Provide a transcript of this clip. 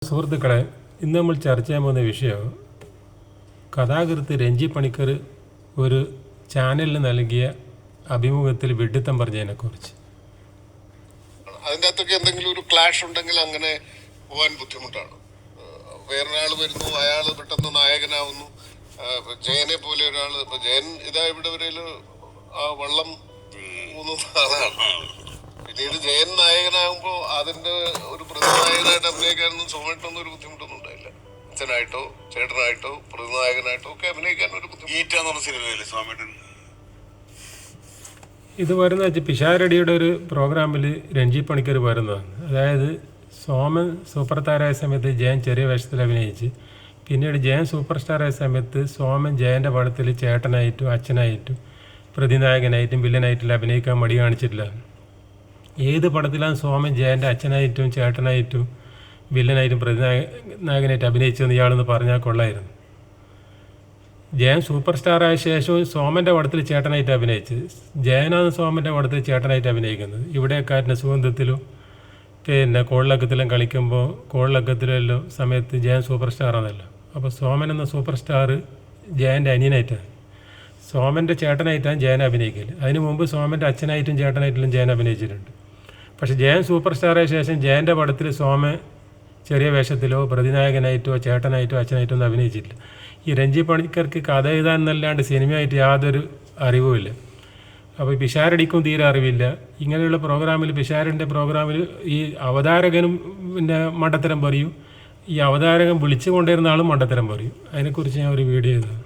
സുഹൃത്തുക്കളെ, ഇന്ന് നമ്മൾ ചർച്ച ചെയ്യാൻ പോകുന്ന വിഷയം കഥാകൃത്ത് രഞ്ജി പണിക്കർ ഒരു ചാനലിന് നൽകിയ അഭിമുഖത്തിൽ വിഡ്ഢിത്തം പറഞ്ഞതിനെക്കുറിച്ച്. അതിൻ്റെ അകത്തൊക്കെ എന്തെങ്കിലും ഒരു ക്ലാഷ് ഉണ്ടെങ്കിൽ അങ്ങനെ പോകാൻ ബുദ്ധിമുട്ടാണ്. വേറൊരാൾ വരുന്നു, അയാൾ പെട്ടെന്ന് നായകനാവുന്നു. ജയനെ പോലെ ഒരാൾ, ഇപ്പൊ ജയൻ ഇതാ ഇവിടെ വരെയിൽ ആ വള്ളം മൂന്നുന്ന ആളാണ്. പിന്നീട് ജയൻ നായകനാകുമ്പോൾ അതിന്റെ ഒരു പ്രതിനായകനായിട്ട് അഭിനയിക്കാനൊന്നും സോമേട്ടൊന്നും ഒരു ബുദ്ധിമുട്ടൊന്നും ഉണ്ടായില്ല. അച്ഛനായിട്ടോ ചേട്ടനായിട്ടോ പ്രതിനായകനായിട്ടോ ഒക്കെ അഭിനയിക്കാൻ ഒരു ബുദ്ധിമുട്ട്. ഇത് വരുന്ന വെച്ചാൽ പിഷാരടിയുടെ ഒരു പ്രോഗ്രാമിൽ രഞ്ജി പണിക്കർ വരുന്നതാണ്. അതായത് സോമൻ സൂപ്പർ സ്റ്റാറായ സമയത്ത് ജയൻ ചെറിയ വേഷത്തിൽ അഭിനയിച്ച്, പിന്നീട് ജയൻ സൂപ്പർ സ്റ്റാറായ സമയത്ത് സോമൻ ജയൻ്റെ പടത്തിൽ ചേട്ടനായിട്ടും അച്ഛനായിട്ടും പ്രതിനായകനായിട്ടും വില്ലനായിട്ടും അഭിനയിക്കാൻ മടി കാണിച്ചിട്ടില്ല. ഏത് പടത്തിലാണ് സോമൻ ജയൻ്റെ അച്ഛനായിട്ടും ചേട്ടനായിട്ടും വില്ലനായിട്ടും പ്രതിനായകനായിട്ട് അഭിനയിച്ചതെന്ന് ഇയാളെന്ന് പറഞ്ഞാൽ കൊള്ളായിരുന്നു. ജയൻ സൂപ്പർ സ്റ്റാറായ ശേഷവും സോമൻ്റെ പടത്തിൽ ചേട്ടനായിട്ട് അഭിനയിച്ച്, ജയനാണ് സോമൻ്റെ പടത്തിൽ ചേട്ടനായിട്ട് അഭിനയിക്കുന്നത്. ഇവിടെക്കാരൻ്റെ സുഗന്ധത്തിലും പിന്നെ കോളിളക്കത്തിലും കളിക്കുമ്പോൾ കോളിളക്കത്തിലെല്ലാം സമയത്ത് ജയൻ സൂപ്പർ സ്റ്റാറാണല്ലോ. അപ്പോൾ സോമൻ എന്ന സൂപ്പർ സ്റ്റാർ ജയൻ്റെ അനിയനായിട്ടാണ്, സോമൻ്റെ ചേട്ടനായിട്ടാണ് ജയൻ അഭിനയിക്കൽ. അതിന് മുമ്പ് സോമൻ്റെ അച്ഛനായിട്ടും ചേട്ടനായിട്ടും ജയൻ അഭിനയിച്ചിട്ടുണ്ട്. പക്ഷേ ജയൻ സൂപ്പർ സ്റ്റാറായ ശേഷം ജയൻ്റെ പടത്തിൽ സോമൻ ചെറിയ വേഷത്തിലോ പ്രതിനായകനായിട്ടോ ചേട്ടനായിട്ടോ അച്ഛനായിട്ടോ ഒന്നും അഭിനയിച്ചിട്ടില്ല. ഈ രഞ്ജി പണിക്കർക്ക് കഥ എഴുതാനല്ലാണ്ട് സിനിമയായിട്ട് യാതൊരു അറിവുമില്ല. അപ്പോൾ പിഷാരടിക്കും തീരെ അറിവില്ല. ഇങ്ങനെയുള്ള പ്രോഗ്രാമിൽ, പിഷാരൻ്റെ പ്രോഗ്രാമിൽ ഈ അവതാരകനും പിന്നെ മണ്ടത്തരം പറയും, ഈ അവതാരകൻ വിളിച്ചു കൊണ്ടിരുന്ന ആളും മണ്ടത്തരം പറയും. അതിനെക്കുറിച്ച് ഞാൻ ഒരു വീഡിയോ ചെയ്തത്.